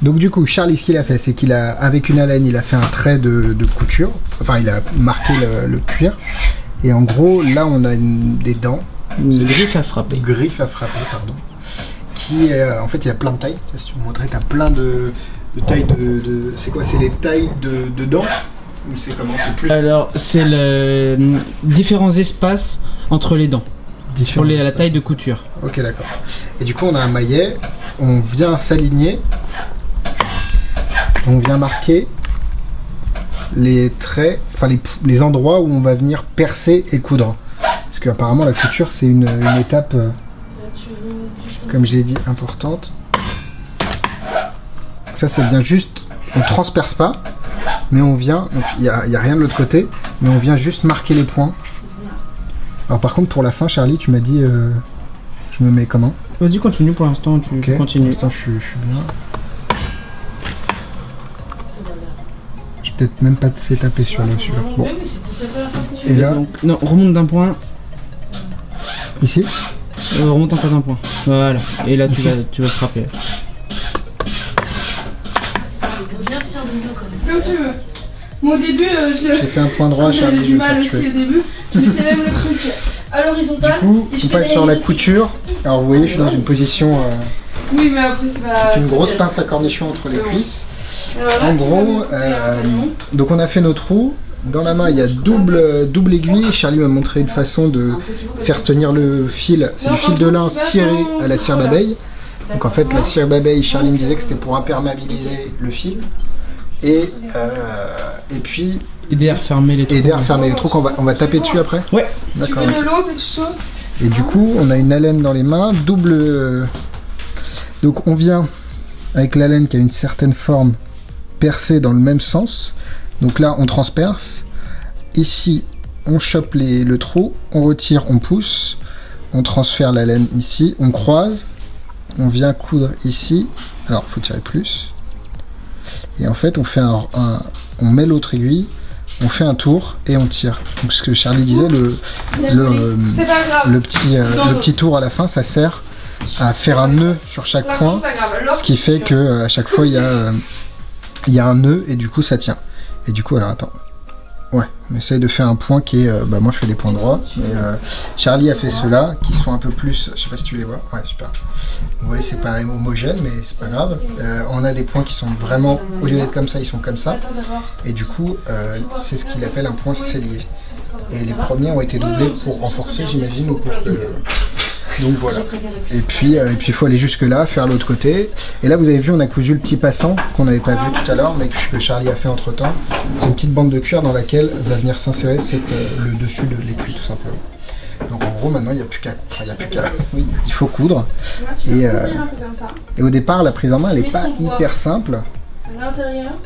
Donc du coup, Charlie, ce qu'il a fait, c'est qu'il a, avec une alène, il a fait un trait de couture. Enfin, il a marqué le cuir. Et en gros, là, on a des dents. Une griffe à frapper. Une griffe à frapper, pardon. Qui est, en fait, il y a plein de tailles. Si tu veux montrer, tu as plein de tailles de... C'est quoi? C'est les tailles de dents? Ou c'est comment? C'est plus... Alors, c'est le différents espaces entre les dents. Pour la taille de couture. Ok, d'accord. Et du coup, on a un maillet. On vient s'aligner. On vient marquer les traits, enfin les endroits où on va venir percer et coudre. Parce qu'apparemment la couture c'est une étape, comme j'ai dit, importante. Ça c'est bien juste, on transperce pas, mais on vient, il n'y a rien de l'autre côté, mais on vient juste marquer les points. Alors par contre pour la fin Charlie, tu m'as dit, je me mets comment? Vas-y continue pour l'instant, tu continues. Pour l'instant je suis bien. Peut-être même pas de s'étaper sur le celui-là. Bon. Et là, donc, non, remonte d'un point. Ici remonte encore d'un point. Voilà. Et là tu vas frapper. Comme tu veux. Moi au début, j'ai fait un point droit, j'avais du mal aussi au début. C'était même le truc à l'horizontale. Du coup, on passe sur la couture. Alors vous voyez, je suis dans une position. Oui, mais après c'est pas. Une grosse pince à cornichon entre les cuisses. En gros, donc on a fait nos trous. Dans la main, il y a double aiguille. Charlie m'a montré une façon de faire tenir le fil. C'est du fil de lin ciré à la cire d'abeille. Donc en fait, la cire d'abeille, Charlie me disait que c'était pour imperméabiliser le fil. Et puis... Aider à refermer les trous. Aider à refermer les trous. On va taper dessus après? Ouais. D'accord. Tu veux de l'eau, quelque chose? Et du coup, on a une alène dans les mains. Double... Donc on vient avec la laine qui a une certaine forme percer dans le même sens. Donc là on transperce. Ici on chope le trou, on retire, on pousse, on transfère la laine ici, on croise, on vient coudre ici. Alors faut tirer plus. Et en fait on fait on met l'autre aiguille, on fait un tour et on tire. Donc ce que Charlie disait, le petit tour à la fin, ça sert à faire un nœud sur chaque point, ce qui fait que à chaque fois il y a un nœud et du coup ça tient. Et du coup alors attends, ouais, on essaye de faire un point qui est, moi je fais des points droits, mais Charlie a fait ceux-là qui sont un peu plus, je sais pas si tu les vois, ouais super. Vous voyez c'est pas homogène mais c'est pas grave. On a des points qui sont vraiment, au lieu d'être comme ça, ils sont comme ça. Et du coup c'est ce qu'il appelle un point cellier. Et les premiers ont été doublés pour renforcer j'imagine ou pour que... Donc voilà. Et puis il faut aller jusque là, faire l'autre côté. Et là vous avez vu on a cousu le petit passant qu'on n'avait pas vu tout à l'heure mais que Charlie a fait entre temps. C'est une petite bande de cuir dans laquelle va venir s'insérer le dessus de l'étui tout simplement. Donc en gros maintenant il n'y a plus qu'à... oui, il faut coudre. Et au départ la prise en main elle n'est pas hyper simple.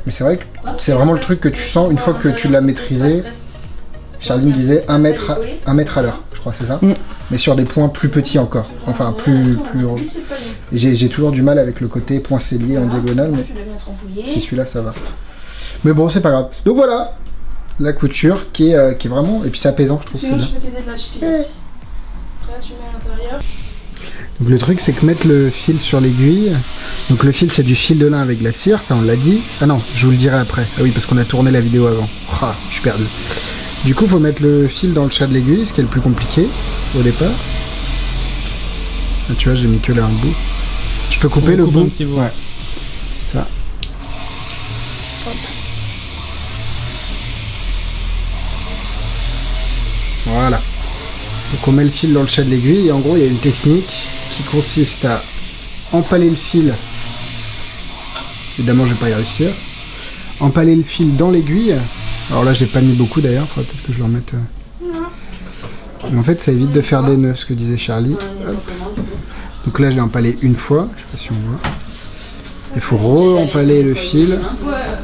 Mais c'est vrai que c'est vraiment le truc que tu sens une fois que tu l'as maîtrisé. Charlie me disait 1 mètre à l'heure, je crois, c'est ça? Mais sur des points plus petits encore, enfin plus... J'ai toujours du mal avec le côté point cellier en diagonale, mais si celui-là ça va. Mais bon, c'est pas grave. Donc voilà, la couture qui est vraiment... Et puis c'est apaisant, je trouve. Sinon, je peux t'aider de la cheville aussi. Après, tu mets à l'intérieur. Donc le truc, c'est que mettre le fil sur l'aiguille... Donc le fil, c'est du fil de lin avec de la cire, ça on l'a dit. Ah non, je vous le dirai après. Ah oui, parce qu'on a tourné la vidéo avant. Ah, je suis perdu. Du coup, il faut mettre le fil dans le chat de l'aiguille, ce qui est le plus compliqué au départ. Là, tu vois, j'ai mis que là un bout. Je peux couper le bout. Ouais. Ça. Hop. Voilà. Donc on met le fil dans le chat de l'aiguille et en gros, il y a une technique qui consiste à empaler le fil. Évidemment, je vais pas y réussir. Empaler le fil dans l'aiguille. Alors là, j'ai pas mis beaucoup d'ailleurs, faudrait peut-être que je le remette. Mais en fait, ça évite de faire des nœuds, ce que disait Charlie. Hop. Donc là, je l'ai empalé une fois, je sais pas si on voit. Il faut re-empaler le fil.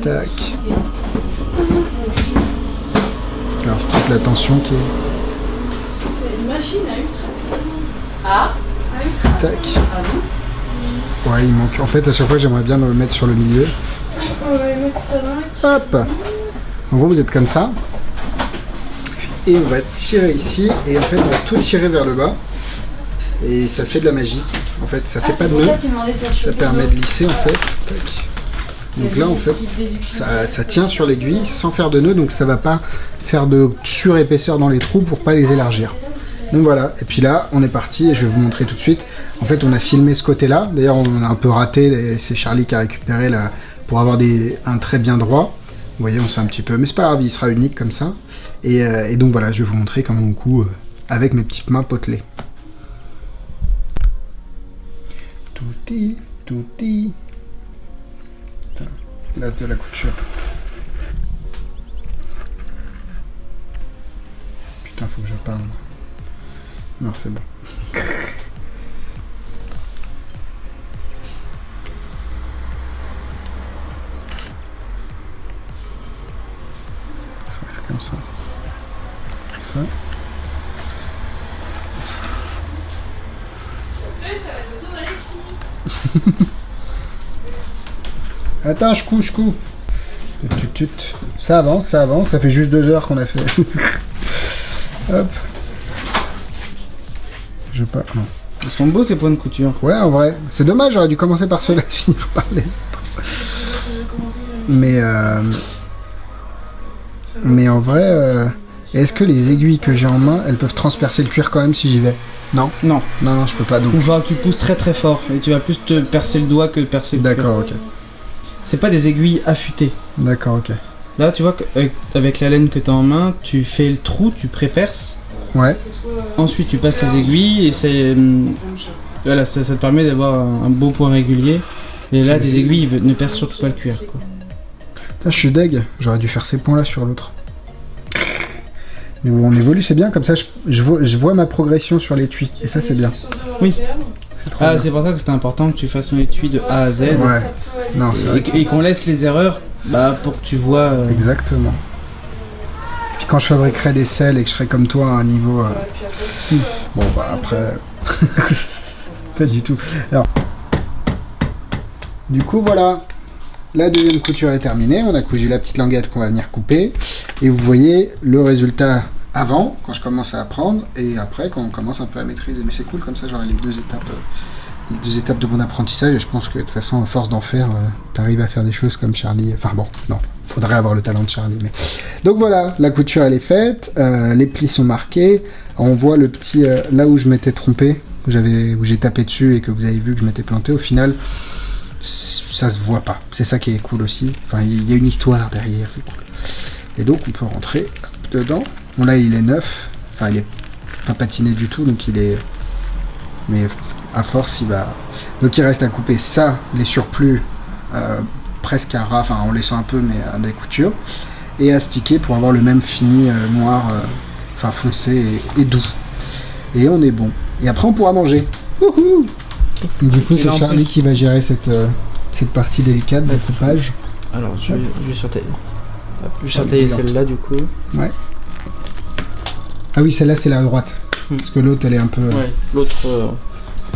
Tac. Alors, toute la tension qui est... C'est une machine à ultra. Ah, Tac. ah bon? Ouais, il manque. En fait, à chaque fois, j'aimerais bien le mettre sur le milieu. On va mettre ça là. Hop. En gros, vous êtes comme ça. Et on va tirer ici. Et en fait, on va tout tirer vers le bas. Et ça fait de la magie. En fait, ça fait pas de nœud. Ça permet de lisser en fait. Tac. Donc là en fait ça tient sur l'aiguille sans faire de nœud, donc ça va pas faire de surépaisseur dans les trous pour pas les élargir. Donc voilà, et puis là on est parti et je vais vous montrer tout de suite. En fait on a filmé ce côté là, d'ailleurs on a un peu raté, c'est Charlie qui a récupéré là pour avoir un trait bien droit. Vous voyez, on sait un petit peu, mais c'est pas grave, il sera unique comme ça. Et donc voilà, je vais vous montrer comment on coud avec mes petites mains potelées. Touti, touti. L'as de la couture. Putain, faut que je parle. Non, c'est bon. Ça reste comme ça. Ça. Attends, je couds. Ça avance, ça fait juste 2 heures qu'on a fait. Hop. Je pas. Non. Ils sont beaux ces points de couture. Ouais, en vrai. C'est dommage, j'aurais dû commencer par ceux-là, finir par les autres. Mais en vrai, est-ce que les aiguilles que j'ai en main, elles peuvent transpercer le cuir quand même si j'y vais? Non. Non, je peux pas. Donc. Ou genre tu pousses très très fort et tu vas plus te percer le doigt que percer le cuir. D'accord, ok. C'est pas des aiguilles affûtées. D'accord, ok. Là, tu vois, avec la laine que tu as en main, tu fais le trou, tu préperces. Ouais. Ensuite, tu passes les aiguilles et c'est. Voilà, ça te permet d'avoir un beau point régulier. Et là, des aiguilles ne percent surtout pas le cuir, quoi. Putain, je suis deg. J'aurais dû faire ces points-là sur l'autre. Mais bon, on évolue, c'est bien. Comme ça, je vois ma progression sur l'étui. Et ça, c'est bien. Oui. Ah, c'est pour ça que c'était important que tu fasses un étui de A à Z. Ouais. Non, c'est vrai. Et qu'on laisse les erreurs pour que tu vois. Exactement. Puis quand je fabriquerai des selles et que je serai comme toi à un niveau. Bon, bah après. Pas du tout. Alors. Du coup, voilà. La deuxième couture est terminée. On a cousu la petite languette qu'on va venir couper. Et vous voyez le résultat avant, quand je commence à apprendre, et après, quand on commence un peu à maîtriser. Mais c'est cool, comme ça, j'aurai les deux étapes de mon apprentissage. Et je pense que de toute façon, à force d'en faire, t'arrives à faire des choses comme Charlie. Enfin bon, non, faudrait avoir le talent de Charlie. Mais... Donc voilà, la couture, elle est faite. Les plis sont marqués. On voit le petit... là où je m'étais trompé, où j'ai tapé dessus et que vous avez vu que je m'étais planté, au final... ça se voit pas, c'est ça qui est cool aussi, enfin il y a une histoire derrière, c'est cool. Et donc on peut rentrer dedans. Bon là il est neuf, enfin il est pas patiné du tout, donc il est, mais à force il va, donc il reste à couper ça, les surplus presque à ras, enfin en laissant un peu mais à des coutures, et à sticker pour avoir le même fini noir, enfin foncé et doux, et on est bon, et après on pourra manger. Wouhou. Du coup, c'est Charlie qui va gérer cette partie délicate de coupage. Alors, je vais surtailler celle-là, du coup. Ouais. Ah oui, celle-là, c'est la droite. Parce que l'autre, elle est un peu... Ouais, l'autre...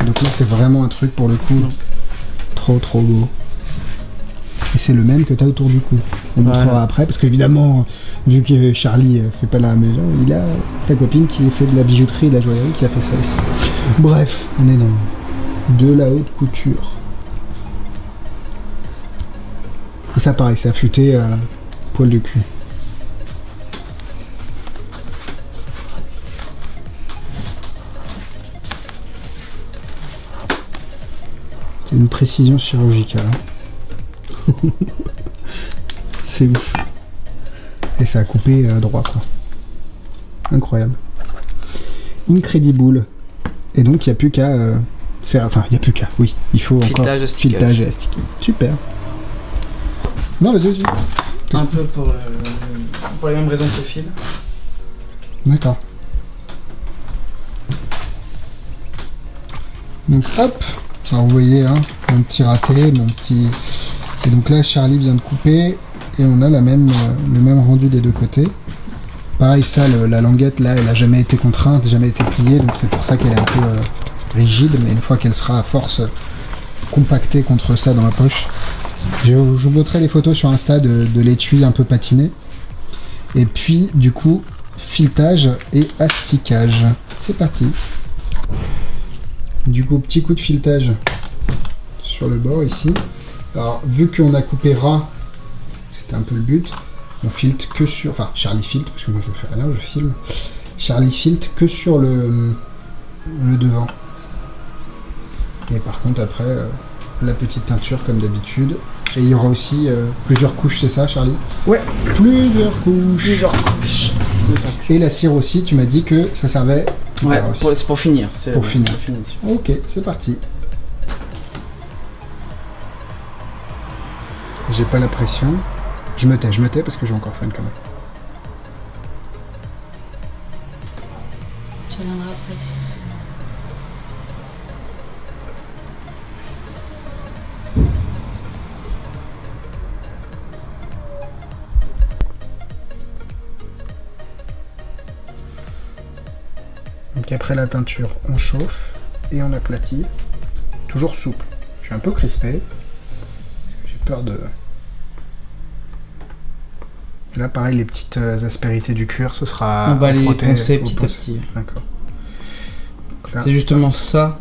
Donc là, c'est vraiment un truc, pour le coup, trop beau. Et c'est le même que tu as autour du cou. On montrera après, parce qu'évidemment, vu que Charlie fait pas la maison, il a sa copine qui fait de la bijouterie et de la joaillerie qui a fait ça aussi. Bref, on est dans... de la haute couture. Et ça pareil, c'est affûté à poil de cul. C'est une précision chirurgicale. C'est ouf. Et ça a coupé droit quoi. Incroyable. Incredible. Et donc il n'y a plus qu'à... enfin, il n'y a plus qu'à, oui, il faut filetage encore filetage et astiquer. Super. Non, vas-y. Un peu pour les mêmes raisons que le fil. D'accord. Donc hop, ça vous voyez, hein, mon petit raté, mon petit... Et donc là, Charlie vient de couper et on a le même rendu des deux côtés. Pareil, ça, la languette, là, elle a jamais été contrainte, jamais été pliée, donc c'est pour ça qu'elle est un peu... rigide, mais une fois qu'elle sera à force compactée contre ça dans la poche, je vous montrerai les photos sur Insta de l'étui un peu patiné. Et puis du coup filetage et astiquage, c'est parti. Du coup petit coup de filetage sur le bord ici, Alors, vu qu'on a coupé ras, c'était un peu le but, on filte que sur... Enfin, Charlie filte, parce que moi je ne fais rien, je filme. Charlie filte que sur le devant. Et par contre, après, la petite teinture comme d'habitude. Et il y aura aussi plusieurs couches, c'est ça, Charlie? Ouais. Plusieurs couches. Plusieurs couches. Et la cire aussi, tu m'as dit que ça servait... Ouais, c'est pour finir. Pour finir. Ok, c'est parti. J'ai pas la pression. Je me tais parce que j'ai encore faim quand même. Tu reviendras après. Donc après la teinture, on chauffe et on aplatit. Toujours souple. Je suis un peu crispé. J'ai peur de... Et là, pareil, les petites aspérités du cuir, ce sera on va les frotter poncer au petit à ponce. petit. D'accord. Là, C'est justement ça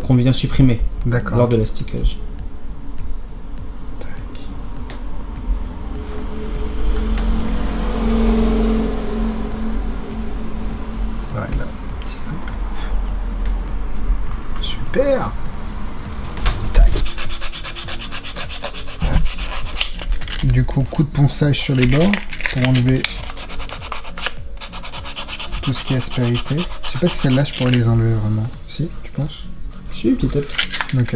qu'on vient supprimer d'accord. lors de l'asticage. Voilà. Super. Tac. Du coup, coup de ponçage sur les bords pour enlever tout ce qui est aspérité. Je sais pas si celle-là je pourrais les enlever vraiment. Si, tu penses? Si, petit à petit. Ok.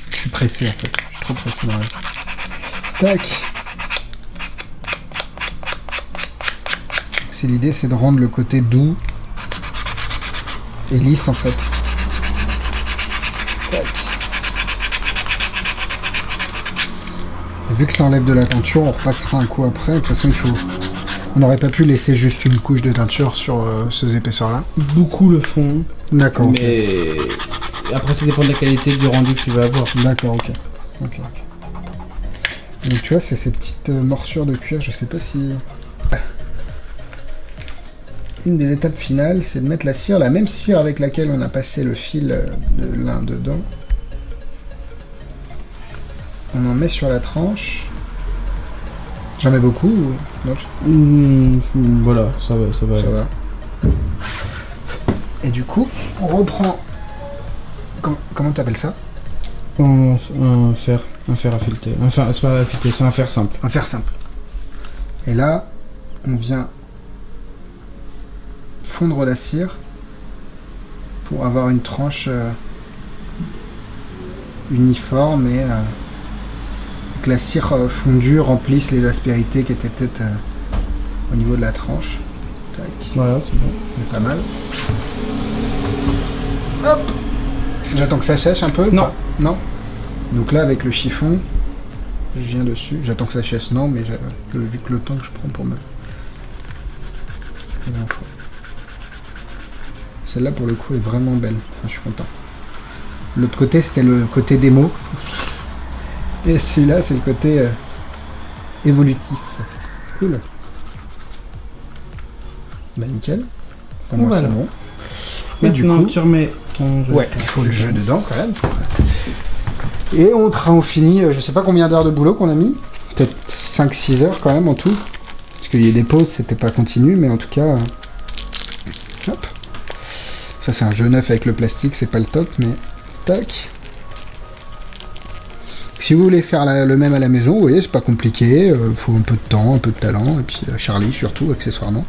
Je suis pressé en fait. Je suis trop pressé dans la... Tac. C'est l'idée, c'est de rendre le côté doux et lisse en fait. Tac. Et vu que ça enlève de la teinture, on repassera un coup après. De toute façon, il faut... On n'aurait pas pu laisser juste une couche de teinture sur ces épaisseurs-là. Beaucoup le font. D'accord. Mais après, ça dépend de la qualité du rendu que tu vas avoir. D'accord, ok. Ok. Donc tu vois, c'est ces petites morsures de cuir, je sais pas si... Une des étapes finales, c'est de mettre la cire, la même cire avec laquelle on a passé le fil de lin dedans. On en met sur la tranche. J'en mets beaucoup ou non? Voilà, ça va. Ça va. Et du coup, on reprend... Comment tu appelles ça? Un fer à fileter. Enfin, c'est pas à fileter, c'est un fer simple. Un fer simple. Et là, on vient fondre la cire pour avoir une tranche uniforme et que la cire fondue remplisse les aspérités qui étaient peut-être au niveau de la tranche. Tac. Voilà, c'est bon. C'est pas mal. Hop. J'attends que ça sèche un peu? Non. Non. Donc là, avec le chiffon, je viens dessus. J'attends que ça sèche, non, mais vu que le temps que je prends pour me... Celle-là, pour le coup, est vraiment belle. Enfin, je suis content. L'autre côté, c'était le côté démo. Et celui-là, c'est le côté évolutif. Cool. Bah, nickel. Pour moi, Voilà. c'est bon. Et du Maintenant, coup, tu remets ton jeu. ouais, il faut le jeu dedans quand même. Et on finit, je sais pas combien d'heures de boulot qu'on a mis. Peut-être 5-6 heures quand même en tout. Parce qu'il y a eu des pauses, c'était pas continu, mais en tout cas... hop. Ça c'est un jeu neuf avec le plastique, c'est pas le top, mais... tac. Si vous voulez faire le même à la maison, vous voyez, c'est pas compliqué. Faut un peu de temps, un peu de talent, et puis Charlie surtout, accessoirement.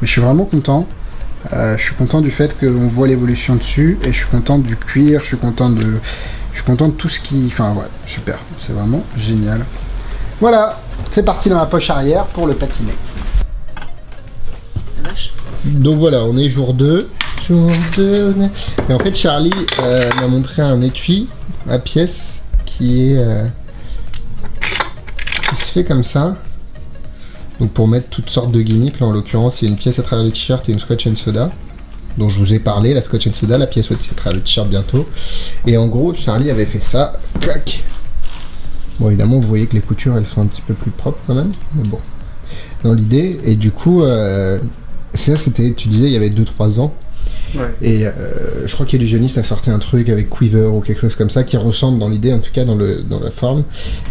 Mais je suis vraiment content. Je suis content du fait qu'on voit l'évolution dessus, et je suis content du cuir, je suis content de tout ce qui... Enfin, ouais, super. C'est vraiment génial. Voilà, c'est parti dans ma poche arrière pour le patiner. La vache. Donc voilà, on est jour 2. Jour 2. Et en fait, Charlie m'a montré un étui à pièce qui est... qui se fait comme ça. Donc pour mettre toutes sortes de gimmicks, là en l'occurrence, il y a une pièce à travers le t-shirt et une scotch and soda. Dont je vous ai parlé, la scotch and soda, la pièce aussi à travers le t-shirt bientôt. Et en gros, Charlie avait fait ça, clac. Bon, évidemment, vous voyez que les coutures, elles sont un petit peu plus propres quand même, mais bon. Dans l'idée, et du coup, ça c'était, tu disais, il y avait 2-3 ans. Ouais. Et je crois qu'Illusionniste a sorti un truc avec Quiver ou quelque chose comme ça qui ressemble dans l'idée, en tout cas dans la forme.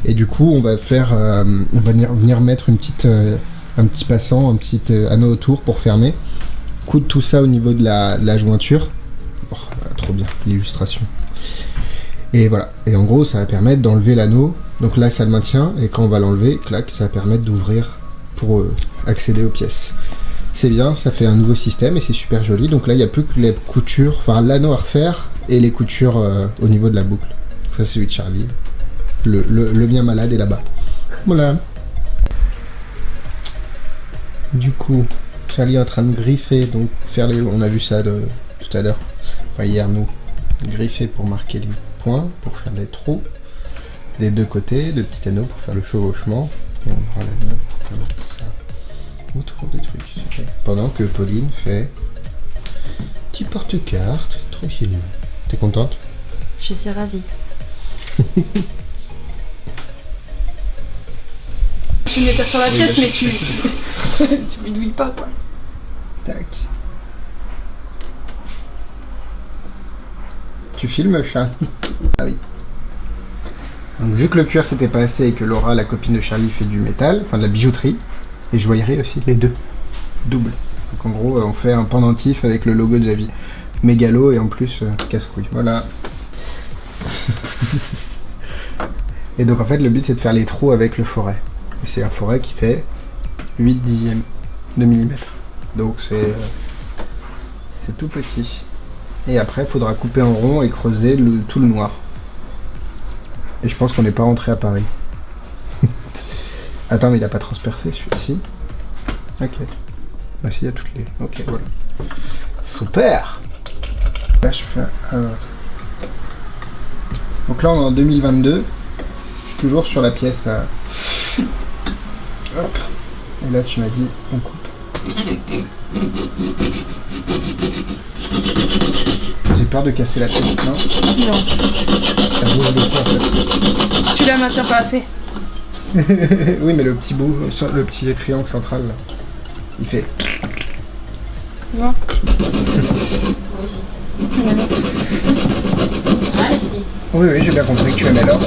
Et du coup, on va venir mettre un petit passant, un petit anneau autour pour fermer. Coudre tout ça au niveau de la jointure. Oh, trop bien, l'illustration. Et voilà. Et en gros, ça va permettre d'enlever l'anneau. Donc là, ça le maintient. Et quand on va l'enlever, clac, ça va permettre d'ouvrir pour accéder aux pièces. C'est bien, ça fait un nouveau système et c'est super joli. Donc là, il n'y a plus que les coutures, enfin l'anneau à refaire et les coutures au niveau de la boucle. Ça, c'est celui de Charlie. Le bien malade est là-bas. Voilà. Du coup, Charlie est en train de griffer, donc faire on a vu ça tout à l'heure, enfin hier nous, griffer pour marquer les points, pour faire des trous des deux côtés, de petits anneaux pour faire le chevauchement, et on prend l'anneau pour faire ça autour des trucs, super. Pendant que Pauline fait petit porte-carte, tranquille. T'es contente? Je suis ravie. Tu mets ça sur la pièce, mais tu bidouilles pas, quoi. Tac. Tu filmes, chat? Ah oui. Donc vu que le cuir s'était pas assez et que Laura, la copine de Charlie, fait du métal, enfin de la bijouterie, et joaillerie aussi, les deux. Double. Donc en gros, on fait un pendentif avec le logo de Javi. Mégalo et en plus, casse-couille. Voilà. Et donc en fait, le but c'est de faire les trous avec le forêt. Et c'est un forêt qui fait 8 dixièmes de millimètre. Donc c'est tout petit. Et après, il faudra couper en rond et creuser tout le noir. Et je pense qu'on n'est pas rentré à Paris. Attends, mais il a pas transpercé celui-ci. Ok. Bah si, il y a toutes les... Ok, voilà. Super. Là, je fais... Donc là, on est en 2022. Je suis toujours sur la pièce à... Hop. Et là, tu m'as dit, on coupe. J'ai peur de casser la pièce, non? Non. Ça bouge beaucoup, en fait. Tu la maintiens pas assez. Oui, mais le petit bout, le petit triangle central, là, il fait... Non. Moi aussi. Ah, merci. Oui, oui, j'ai bien compris que tu aimais l'or.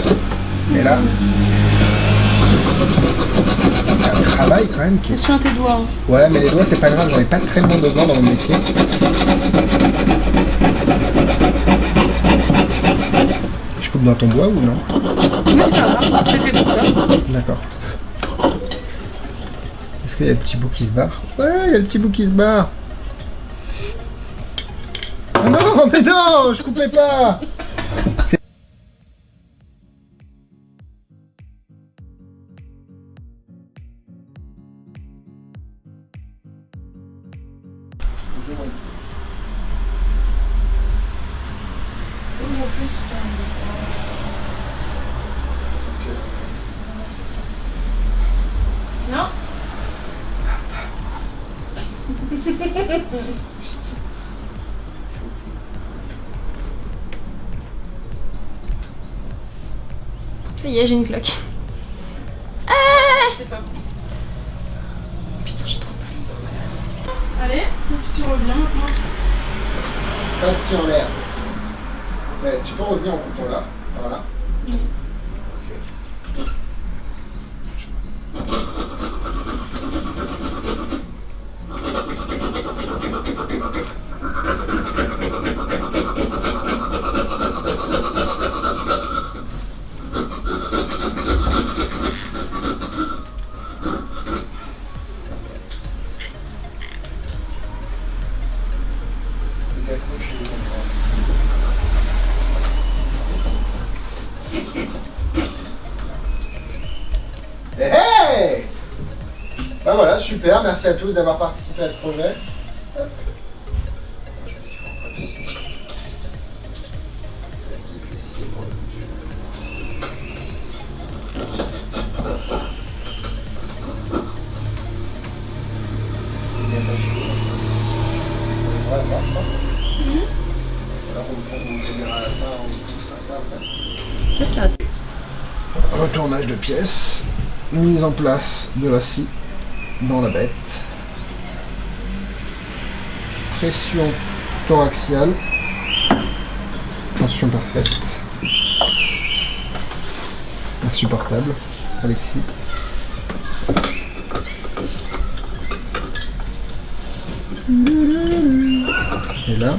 Mais là... C'est un travail, quand même. Attention à tes doigts. Hein. Ouais, mais les doigts, c'est pas grave, j'en ai pas tellement besoin dans mon métier. Je coupe dans ton bois ou non? Mais c'est pas grave, c'est fait pour ça. D'accord. Est-ce qu'il y a le petit bout qui se barre? Ouais, il y a le petit bout qui se barre. Oh non, mais non, je coupais pas. Non. Ça y est, j'ai une cloque. C'est pas bon. Putain, j'ai trop peur. Allez, et puis tu reviens maintenant. Pas de scie en l'air. Ouais, tu peux revenir en coupant là. Voilà. Hey! Ben voilà, super, merci à tous d'avoir participé à ce projet. Hop. Qu'est-ce qu'il y a? Retournage de pièces, mise en place de la scie dans la bête, pression Extension axiale. Tension parfaite. Insupportable, Alexis. Et là.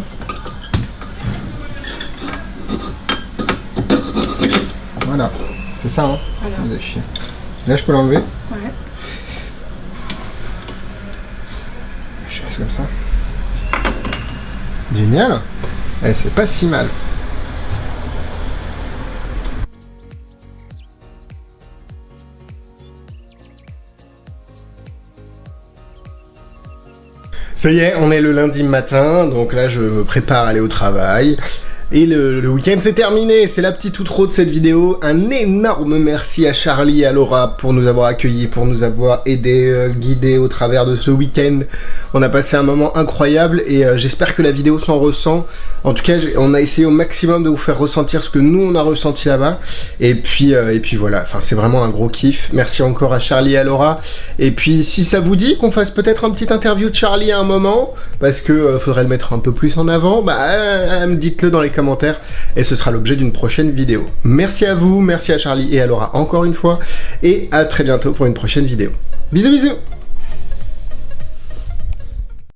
Voilà, c'est ça, hein. Voilà. Vous avez chier. Là, je peux l'enlever. Ouais. Je reste comme ça. Génial. Eh, c'est pas si mal. Ça y est, on est le lundi matin, donc là je me prépare à aller au travail. Et le week-end c'est terminé, c'est la petite outro de cette vidéo. Un énorme merci à Charlie et à Laura pour nous avoir accueillis, pour nous avoir aidés, guidés au travers de ce week-end. On a passé un moment incroyable et j'espère que la vidéo s'en ressent. En tout cas, on a essayé au maximum de vous faire ressentir ce que nous on a ressenti là-bas. Et puis voilà, enfin c'est vraiment un gros kiff. Merci encore à Charlie et à Laura. Et puis si ça vous dit qu'on fasse peut-être un petit interview de Charlie à un moment, parce que faudrait le mettre un peu plus en avant, bah dites-le dans les commentaires et ce sera l'objet d'une prochaine vidéo. Merci à vous, merci à Charlie et à Laura encore une fois et à très bientôt pour une prochaine vidéo. Bisous bisous.